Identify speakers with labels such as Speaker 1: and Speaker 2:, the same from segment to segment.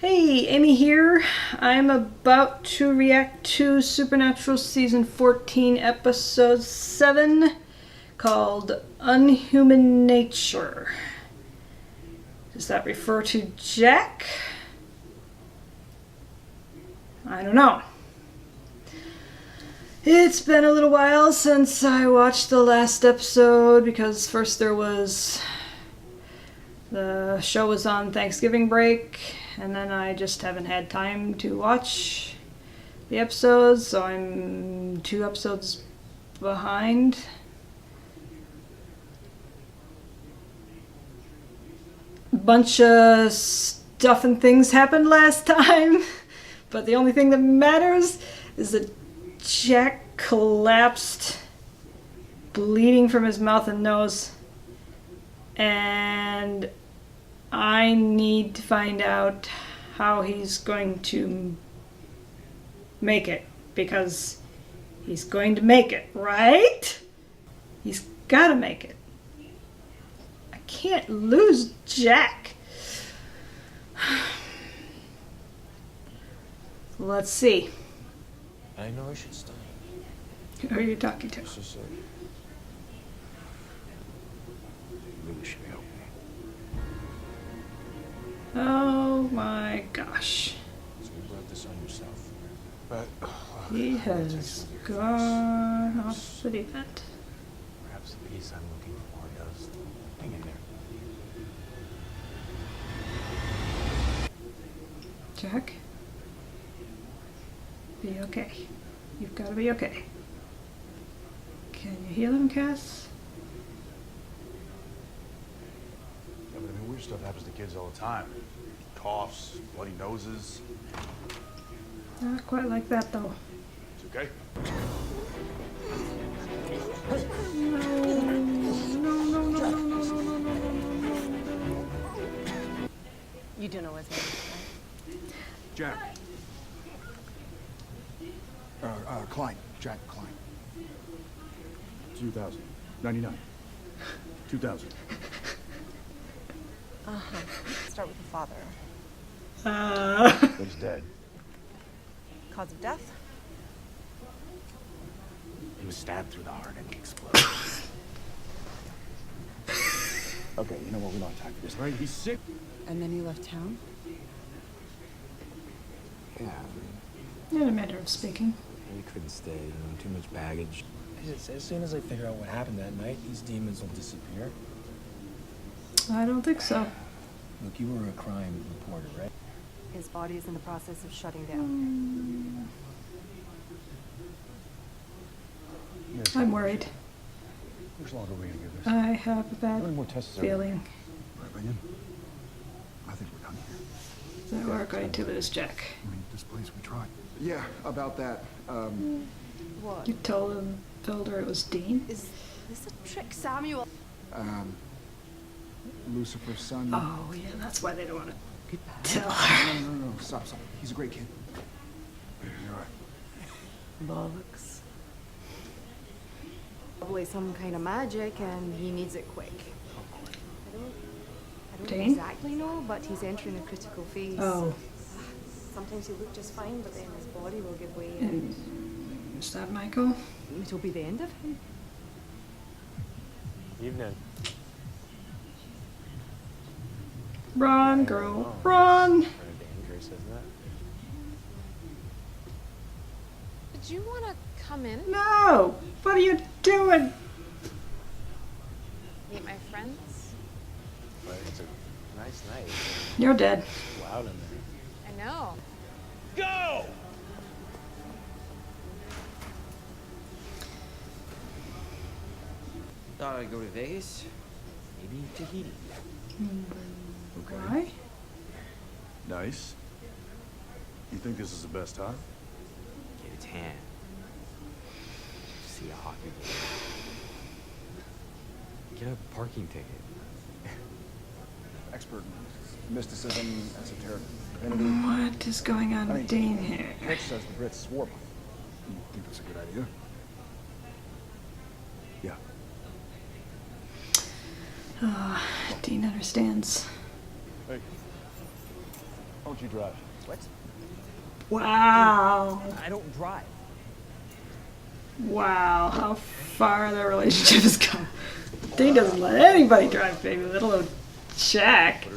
Speaker 1: Hey, Amy here. I'm about to react to Supernatural Season 14, Episode 7, called Unhuman Nature. Does that refer to Jack? I don't know. It's been a little while since I watched the last episode because first the show was on Thanksgiving break, and then I just haven't had time to watch the episodes, so I'm 2 episodes behind. A bunch of stuff and things happened last time, but the only thing that matters is that Jack collapsed, bleeding from his mouth and nose, and I need to find out how he's going to make it, because he's going to make it, right? He's gotta make it. I can't lose Jack. Let's see.
Speaker 2: I know I should study.
Speaker 1: Who are you talking to?
Speaker 2: You really should help me.
Speaker 1: Oh my gosh.
Speaker 2: So you brought this on yourself. But
Speaker 1: He has gone off the deep end.
Speaker 2: perhaps the peace I'm looking for does. Hang in there.
Speaker 1: Jack? Be okay. You've got to be okay. Can you heal him, Cass?
Speaker 3: Yeah, but I mean, weird stuff happens to kids all the time. Coughs, bloody noses.
Speaker 1: Not quite like that, though.
Speaker 3: It's okay.
Speaker 1: No, no, no, no, no, no, no, no, no.
Speaker 4: You do know his name, right?
Speaker 3: Jack. Klein. Jack Klein. 2000. 99. 2000.
Speaker 4: Start with the father.
Speaker 3: He's dead.
Speaker 4: Cause of death?
Speaker 3: He was stabbed through the heart and he exploded. Okay, you know what? We don't have time for this, right? He's sick.
Speaker 4: And then you left town?
Speaker 2: Yeah,
Speaker 1: In a matter of speaking.
Speaker 2: we couldn't stay. Too much baggage. As soon as I figure out what happened that night, these demons will disappear.
Speaker 1: I don't think so.
Speaker 2: Look, you were a crime reporter, right?
Speaker 4: His body is in the process of shutting down.
Speaker 1: I'm worried.
Speaker 3: How much longer are we gonna give this?
Speaker 1: I have a
Speaker 3: How many
Speaker 1: bad
Speaker 3: more tests are there?
Speaker 1: feeling
Speaker 3: Opinion? I think we're done here.
Speaker 1: that we're going to lose Jack.
Speaker 3: I mean, this place we tried. Yeah, about that.
Speaker 4: What?
Speaker 1: You told her it was Dean?
Speaker 4: Is this a trick, Samuel?
Speaker 3: Lucifer's son.
Speaker 1: Oh, yeah, that's why they don't want to tell her.
Speaker 3: No. Stop. He's a great kid. You're right.
Speaker 4: Bollocks. Probably some kind of magic, and he needs it quick. I don't
Speaker 1: Dane?
Speaker 4: exactly know, but he's entering a critical phase.
Speaker 1: Oh,
Speaker 4: Sometimes he'll look just fine, but then his body will give way,
Speaker 1: and is that Michael?
Speaker 4: it'll be the end of him.
Speaker 2: Evening.
Speaker 1: Run, girl, run!
Speaker 2: Kind of dangerous, isn't it?
Speaker 5: Did you want to come in?
Speaker 1: No! What are you doing?
Speaker 5: Meet my friends?
Speaker 2: But it's a nice night.
Speaker 1: You're dead.
Speaker 2: It's loud in there.
Speaker 5: I know.
Speaker 2: Go!
Speaker 6: Thought I'd go to Vegas, maybe Tahiti.
Speaker 1: Why?
Speaker 3: Nice. You think this is the best time?
Speaker 6: Get a tan. See a hockey game. Get a parking ticket.
Speaker 3: Expert in mysticism, esoteric divinity.
Speaker 1: What is going on with Dean here?
Speaker 3: Nick says the Brits swore by it. You think that's a good idea? Yeah.
Speaker 1: Oh, Dean understands.
Speaker 3: Hey. Why don't you drive?
Speaker 6: What?
Speaker 1: Wow.
Speaker 6: I don't drive.
Speaker 1: Wow, how far their relationship has come. Dean doesn't let anybody drive, baby, let alone Jack.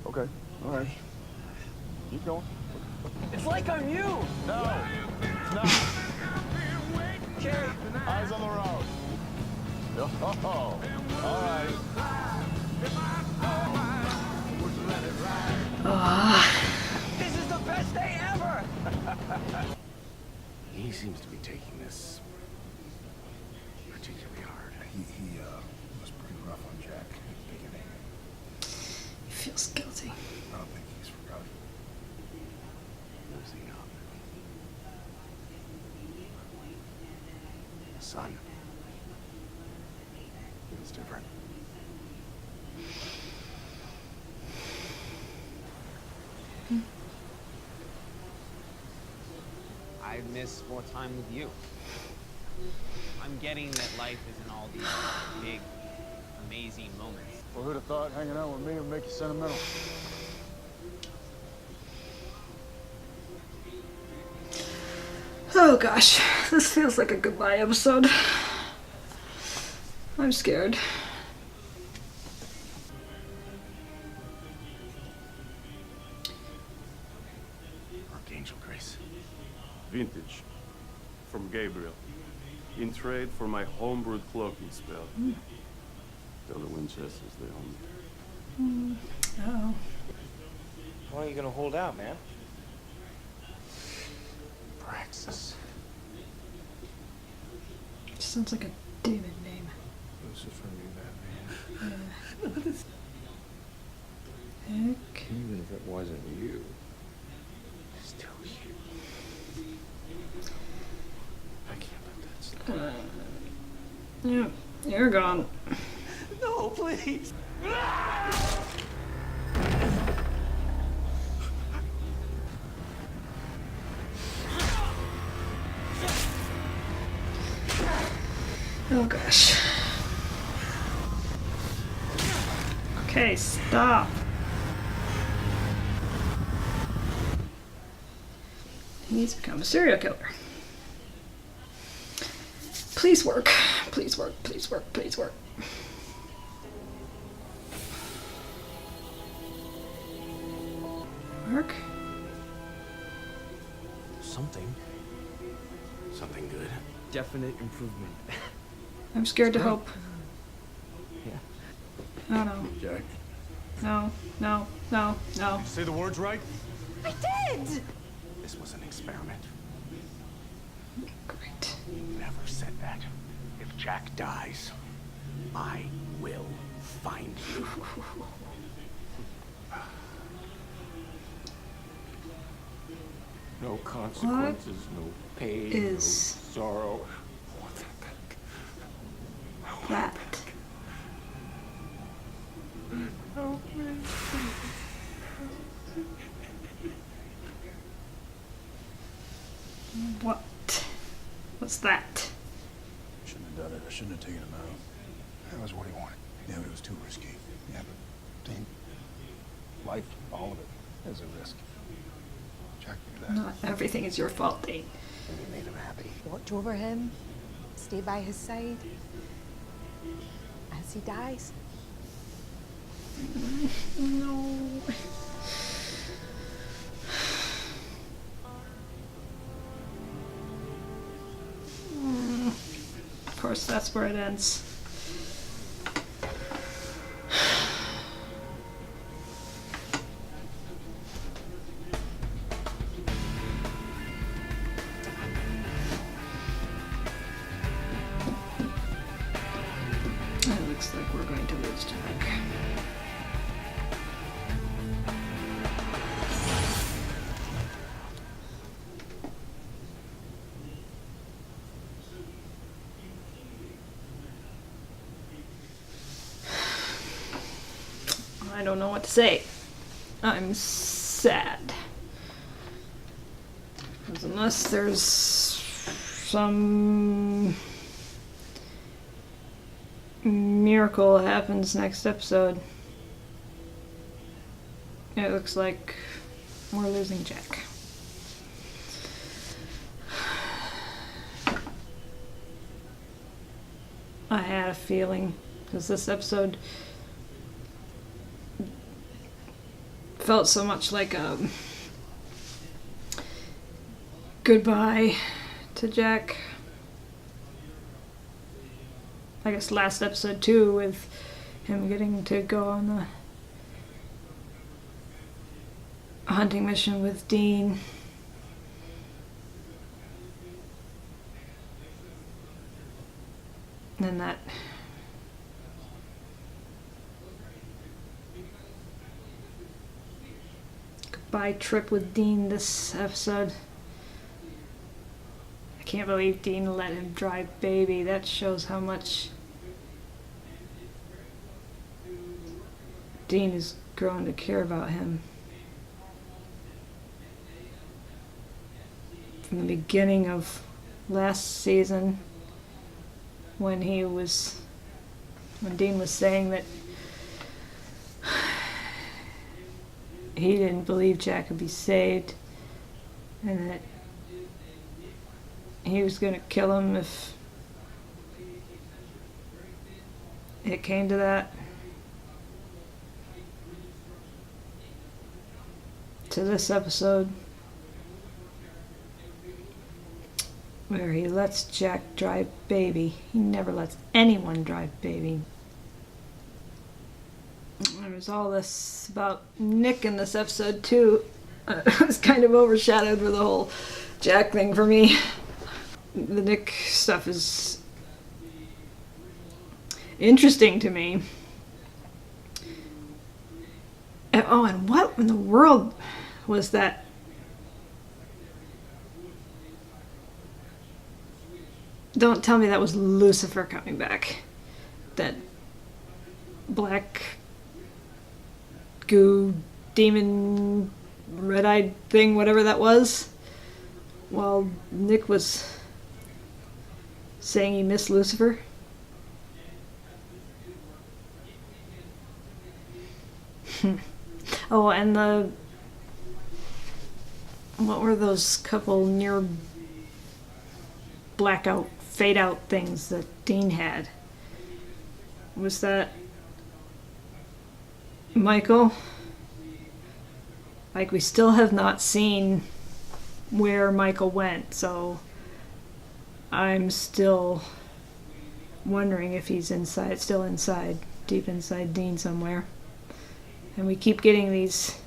Speaker 3: Okay, all right. Keep going.
Speaker 6: It's like I'm you.
Speaker 3: No, it's not.
Speaker 6: Okay.
Speaker 3: Eyes on the road. Oh, all right.
Speaker 6: This is the best day ever.
Speaker 7: He seems to be taking this particularly hard.
Speaker 3: He was pretty rough on Jack at the beginning.
Speaker 1: He feels guilty.
Speaker 3: I don't think he's forgotten.
Speaker 7: Losing up. Son. It's different.
Speaker 6: I miss more time with you. I'm getting that life isn't all these big, amazing moments.
Speaker 3: Well, who'd have thought hanging out with me would make you sentimental?
Speaker 1: Oh gosh, this feels like a goodbye episode. I'm scared.
Speaker 7: Archangel Grace.
Speaker 8: Vintage. From Gabriel. In trade for my homebrewed cloaking spell. Tell the Winchesters they own me.
Speaker 1: Oh.
Speaker 2: How long are you gonna hold out, man?
Speaker 7: Praxis.
Speaker 1: Sounds like a demon name.
Speaker 3: Lucifer knew that, man.
Speaker 1: Heck.
Speaker 6: Even if it wasn't you.
Speaker 7: Still you. I can't let that slip.
Speaker 1: Yeah, you're gone.
Speaker 6: No, please.
Speaker 1: Oh gosh. Okay, stop. He's become a serial killer. Please work. Please work. Please work. Please work. Work?
Speaker 7: Something. Something good.
Speaker 6: Definite improvement.
Speaker 1: I'm scared to hope.
Speaker 6: Yeah.
Speaker 1: Oh no.
Speaker 3: Jack.
Speaker 1: No, no, no, no.
Speaker 3: Say the words right?
Speaker 4: I did!
Speaker 7: This was an experiment.
Speaker 1: Great.
Speaker 7: Never said that. If Jack dies, I will find you.
Speaker 8: No consequences, no pain,
Speaker 1: is
Speaker 8: no sorrow.
Speaker 1: that? What? What's that?
Speaker 3: Shouldn't have done it. I shouldn't have taken him out. That was what he wanted. Yeah, but it was too risky. Yeah, but Dean, life, all of it, is a risk. Jack knew that.
Speaker 1: Not everything is your fault, Dean.
Speaker 7: And you made him happy.
Speaker 4: Watch over him, stay by his side as he dies.
Speaker 1: No. Of course, that's where it ends. It looks like we're going to lose Jack. I don't know what to say. I'm sad. 'Cause unless there's some miracle happens next episode, It looks like we're losing Jack. I had a feeling, because this episode felt so much like a goodbye to Jack. I guess last episode too, with him getting to go on the hunting mission with Dean. And then that goodbye trip with Dean this episode. I can't believe Dean let him drive Baby. That shows how much Dean has grown to care about him. From the beginning of last season, when Dean was saying that he didn't believe Jack could be saved, and that he was going to kill him if it came to that. To this episode, where he lets Jack drive Baby. He never lets anyone drive Baby. There was all this about Nick in this episode too. It was kind of overshadowed with the whole Jack thing for me. The Nick stuff is interesting to me. And what in the world was that? Don't tell me that was Lucifer coming back. That black goo demon red-eyed thing, whatever that was. While Nick was saying he missed Lucifer. Oh, and what were those couple near blackout, fade out things that Dean had? Was that Michael? Like, we still have not seen where Michael went, so I'm still wondering if he's still inside, deep inside Dean somewhere. And we keep getting these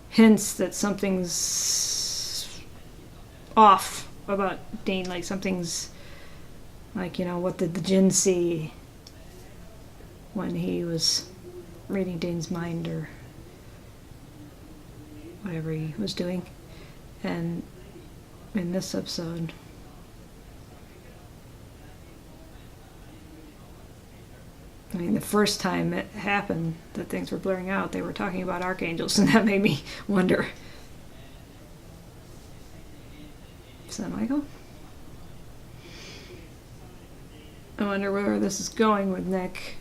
Speaker 1: hints that something's off about Dean, like something's like, what did the djinn see when he was reading Dean's mind or whatever he was doing. And in this episode, I mean, the first time it happened that things were blurring out, they were talking about archangels, and that made me wonder. Is that Michael? I wonder where this is going with Nick.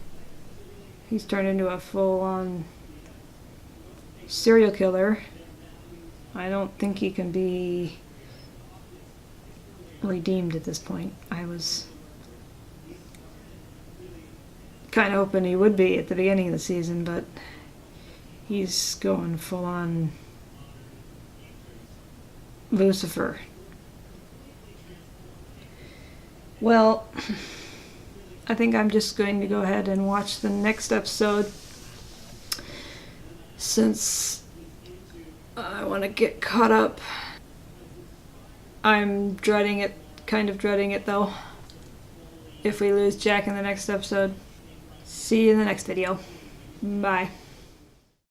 Speaker 1: He's turned into a full-on serial killer. I don't think he can be redeemed at this point. I was kind of hoping he would be at the beginning of the season, but he's going full-on Lucifer. Well, I think I'm just going to go ahead and watch the next episode, since I want to get caught up. I'm dreading it, kind of dreading it though, if we lose Jack in the next episode. See you in the next video. Bye.